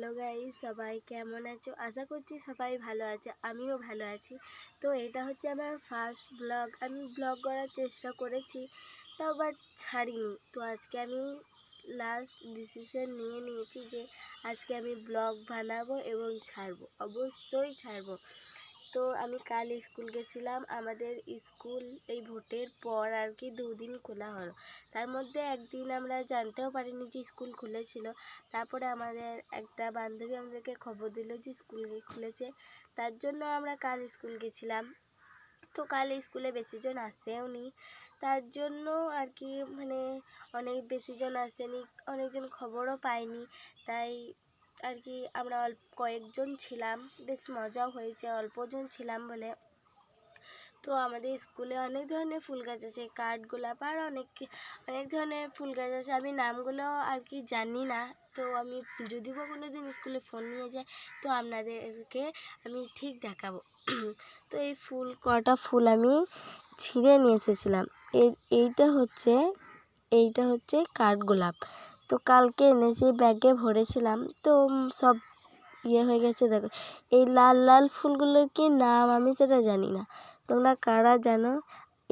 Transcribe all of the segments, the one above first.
Hello guys, সবাই কেমন আছো? আশা করছি সবাই ভালো আছে, আমিও ভালো আছি। তো এটা হচ্ছে আমার ফার্স্ট ব্লগ। আমি ব্লগ করার চেষ্টা করেছি, তাও বাট ছাড়িনি। তো আজকে আমি লাস্ট ডিসিশন নিয়েছি যে আজকে আমি ব্লগ বানাবো এবং ছাড়বো, অবশ্যই ছাড়বো। তো আমি কাল স্কুল গেছিলাম। আমাদের স্কুল এই ভোটের পর আর কি 2 দিন খোলা হলো। তার মধ্যে একদিন আমরা জানতেও পারিনি যে স্কুল খুলেছিল। তারপরে আমাদের একটা বান্ধবী আমাদেরকে খবর দিল যে স্কুল খুলেছে, তার জন্য আমরা কাল স্কুল গেছিলাম। তো কাল স্কুলে বেশিজন আসেওনি, তার জন্য আর কি অনেক বেশিজন আসেনি, অনেকজন খবরও পায়নি। তাই আর কি আমরা কয়েকজন ছিলাম, বেশ মজাও হয়েছে অল্পজন ছিলাম বলে। তো আমাদের স্কুলে অনেক ধরনের ফুল গাছ আছে, কাঠগোলাপ আর অনেক ধরনের ফুল গাছ আছে। আমি নামগুলো আর কি জানি না। তো আমি যদি বা কোনো দিন স্কুলে ফোন নিয়ে যাই তো আপনাদেরকে আমি ঠিক দেখাবো। তো এই কটা ফুল আমি ছিঁড়ে নিয়ে এসেছিলাম। এইটা হচ্ছে কাঠগোলাপ। তো কালকে এনেছি, ব্যাগে ভরেছিলাম। তো সব হয়ে গেছে। দেখো এই লাল লাল ফুলগুলোর কি নাম আমি সেটা জানি না, তোমরা কারা জানো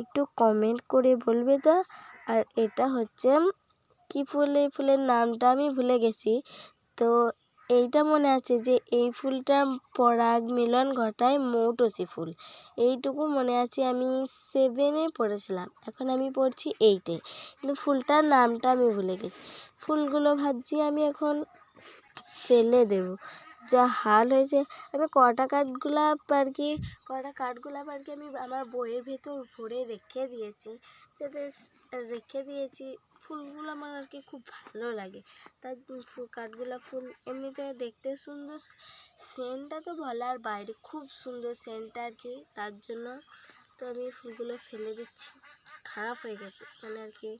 একটু কমেন্ট করে বলবে তো। আর এটা হচ্ছে কি ফুল, এই ফুলের নামটা আমি ভুলে গেছি। তো এইটা মনে আছে যে এই ফুলটা পরাগ মিলন ঘটায় মৌটুসি ফুল, এইটুকু মনে আছে। আমি 7-এ পড়েছিলাম, এখন আমি পড়ছি 8-এ, কিন্তু ফুলটার নামটা আমি ভুলে গেছি। ফুলগুলো ভাবছি আমি এখন ফেলে দেব, যা হাল হয়েছে। আমি কটা কাঠগোলাপ আর কি আমি আমার বইয়ের ভেতর ভরে রেখে দিয়েছি। ফুলগুলো আমার আর কি খুব ভালো লাগে, তার কাঠগোলাপ ফুল এমনিতে দেখতে সুন্দর, সেন্টটা তো বলার বাইরে, খুব সুন্দর সেন্টটা আর কি, তার জন্য। তো আমি ফুলগুলো ফেলে দিচ্ছি, খারাপ হয়ে গেছে, আর কি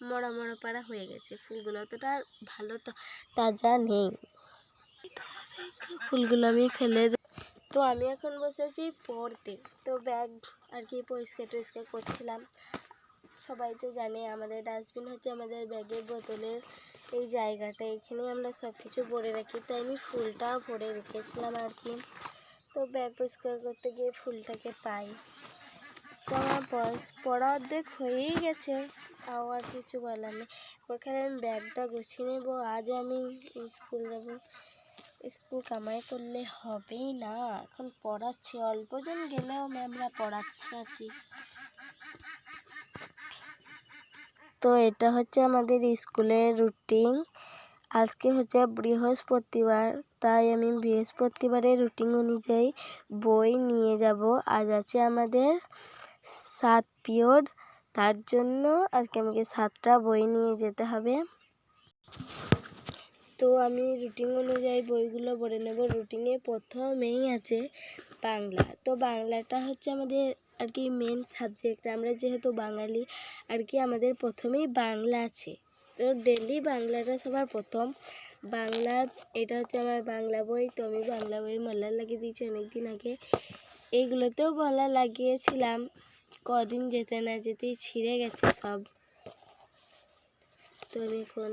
মরা পাড়া হয়ে গেছে ফুলগুলো, অতটা ভালো তো তাজা নেই। ফুলগুলো আমি ফেলে দিই। তো আমি এখন বসেছি পড়তে। তো ব্যাগ আর কি পরিষ্কার করছিলাম। সবাই তো জানে আমাদের ডাস্টবিন হচ্ছে আমাদের ব্যাগের বোতলের এই জায়গাটা, এখানেই আমরা সব কিছু ভরে রাখি, তাই আমি ফুলটাও ভরে রেখেছিলাম আর কি। তো ব্যাগ পরিষ্কার করতে গিয়ে ফুলটাকে পাই। তো আমার পড়া অর্ধেক হয়েই গেছে, তাও আর কিছু বলার নেই। ওখানে আমি ব্যাগটা গুছিয়ে নেব, আজও আমি স্কুল যাব। স্কুল কামাই করলে হবেই না, এখন পড়াচ্ছি, অল্পজন গেলেও ম্যামরা পড়াচ্ছে আর কি। তো এটা হচ্ছে আমাদের স্কুলের রুটিন। আজকে হচ্ছে বৃহস্পতিবার, তাই আমি বৃহস্পতিবারের রুটিন অনুযায়ী বই নিয়ে যাব। আজ আছে আমাদের 7 পিরিয়ড, তার জন্য আজকে আমাকে 7টা বই নিয়ে যেতে হবে। তো আমি রুটিন অনুযায়ী বইগুলো পড়ে নেব। রুটিনে প্রথমেই আছে বাংলা। তো বাংলাটা হচ্ছে আমাদের আর কি মেন সাবজেক্ট, আমরা যেহেতু বাঙালি আর কি, আমাদের প্রথমেই বাংলা আছে। তো ডেলি বাংলাটা সবার প্রথম। বাংলার এটা হচ্ছে আমার বাংলা বই। তো আমি বাংলা বই মলার লাগিয়ে দিয়েছি অনেক দিন আগে। এইগুলোতেও মলার লাগিয়েছিলাম, কদিন যেতে না যেতেই ছিঁড়ে গেছে সব। তো আমি এখন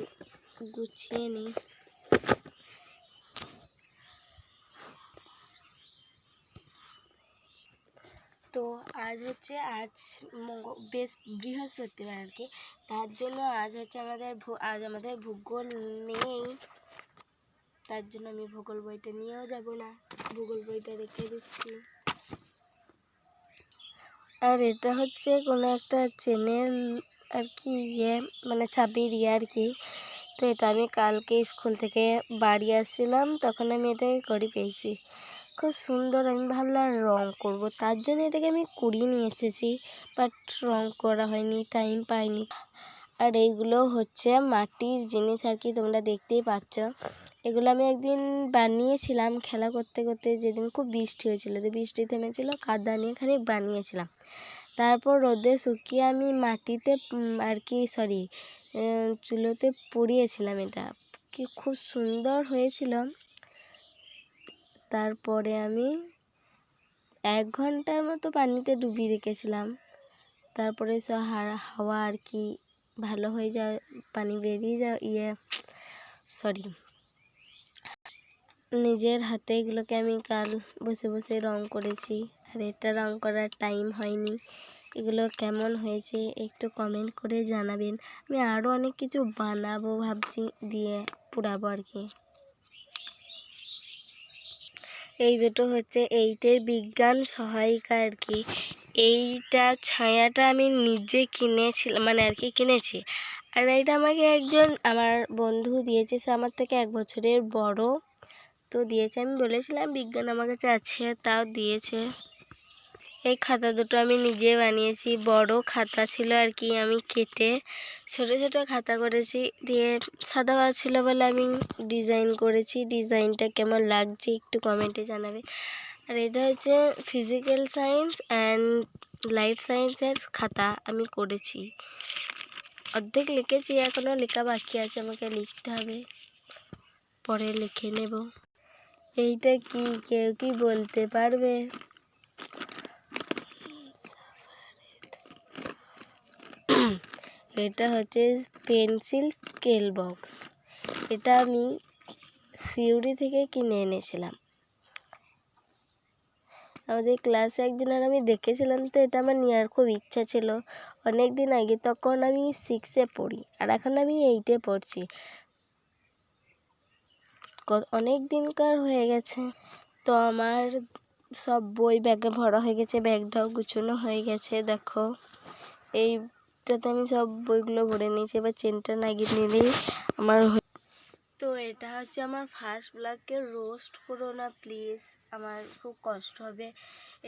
গুছিয়ে নিই। তো আজ বৃহস্পতিবার আর কি, তার জন্য আজ আমাদের ভূগোল নেই, তার জন্য আমি ভূগোল বইটা নিয়েও যাব না, ভূগোল বইটা রেখে দিচ্ছি। আর এটা হচ্ছে কোনো একটা চ্যানেল আর কি, ছাপির আর কি। তো এটা আমি কালকে স্কুল থেকে বাড়ি আসছিলাম, তখন আমি এটাকে করে পেয়েছি, খুব সুন্দর। আমি ভাবলাম রং করব, তার জন্য এটাকে আমি কুড়িয়ে নিয়ে এসেছি, বাট রং করা হয়নি, টাইম পাইনি। আর এইগুলো হচ্ছে মাটির জিনিস আর কি, তোমরা দেখতেই পাচ্ছ। এগুলো আমি একদিন বানিয়েছিলাম খেলা করতে করতে, যেদিন খুব বৃষ্টি হয়েছিল, তো বৃষ্টি থেমেছিল, কাদা নিয়ে খানিক বানিয়েছিলাম। তারপর রোদে শুকিয়ে আমি মাটিতে আর কি চুলোতে পুড়িয়েছিলাম, এটা কি খুব সুন্দর হয়েছিল। তারপরে আমি 1 ঘন্টার মতো পানিতে ডুবিয়ে রেখেছিলাম, তারপরে হাওয়া আর কি ভালো হয়ে যায়, পানি বেরিয়ে যায়। নিজের হাতে এগুলোকে আমি কাল বসে বসে রং করেছি, আর এটা রং করার টাইম হয়নি। এগুলো কেমন হয়েছে একটু কমেন্ট করে জানাবেন। আমি আরও অনেক কিছু বানাবো ভাবছি, দিয়ে পুরাবো আর কি। এই দুটো হচ্ছে 8-এর বিজ্ঞান সহায়িকা আর কি। এইটা ছায়াটা আমি নিজে কিনেছিলাম, মানে আর কি কিনেছি। আর এইটা আমাকে একজন আমার বন্ধু দিয়েছে, সে আমার থেকে 1 বছরের বড়, তো দিয়েছে। আমি বলেছিলাম বিজ্ঞান আমার কাছে আছে, তাও দিয়েছে। এই খাতা দুটো আমি নিজে বানিয়েছি, বড় খাতা ছিল আর কি, আমি কেটে ছোট ছোট খাতা করেছি, দিয়ে সাদা ছিল বলে আমি ডিজাইন করেছি। ডিজাইনটা কেমন লাগছে একটু কমেন্টে জানাবে। আর এটা হচ্ছে ফিজিক্যাল সায়েন্স অ্যান্ড লাইফ সায়েন্সের খাতা আমি করেছি। অর্ধেক লিখেছি, এখনও লেখা বাকি আছে, আমাকে লিখতে হবে, পরে লিখে নেব। এইটা কি কেউ কি বলতে পারবে? এটা হচ্ছে পেন্সিল স্কেল বক্স। এটা আমি সিউড়ি থেকে কিনে এনেছিলাম। আমাদের ক্লাসে একজনের আমি দেখেছিলাম, তো এটা আমার নেওয়ার খুব ইচ্ছা ছিল অনেক দিন আগে। তখন আমি 6-এ পড়ি, আর এখন আমি 8-এ পড়ছি। অনেক দিনকার হয়ে গেছে। তো আমার সব বই ব্যাগে ভরা হয়ে গেছে, ব্যাগটাও গুছানো হয়ে গেছে। দেখো, এইটাতে আমি সব বইগুলো ভরে নিয়েছি। এবার চেনটা লাগিয়ে নিলেই আমার। তো এটা হচ্ছে আমার ফার্স্ট ব্লগকে রোস্ট করো না প্লিজ, আমার খুব কষ্ট হবে।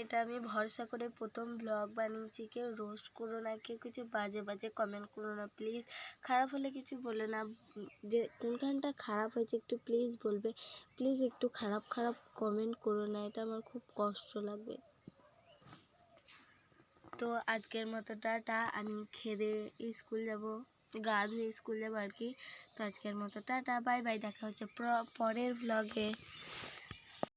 এটা আমি ভরসা করে প্রথম ব্লগ বানিয়েছি, কেউ রোস্ট করো না, কেউ কিছু বাজে বাজে কমেন্ট করো না প্লিজ। খারাপ হলে কিছু বলে না, যে কোনখানটা খারাপ হয়েছে একটু প্লিজ বলবে। প্লিজ একটু খারাপ খারাপ কমেন্ট করো না, এটা আমার খুব কষ্ট লাগবে। তো আজকের মতো টাটা, আমি খেয়ে স্কুল যাব, গা ধুয়ে স্কুল যাবো আর কি। তো আজকের মতো টাটা, বাই বাই, দেখা হচ্ছে পরের ব্লগে।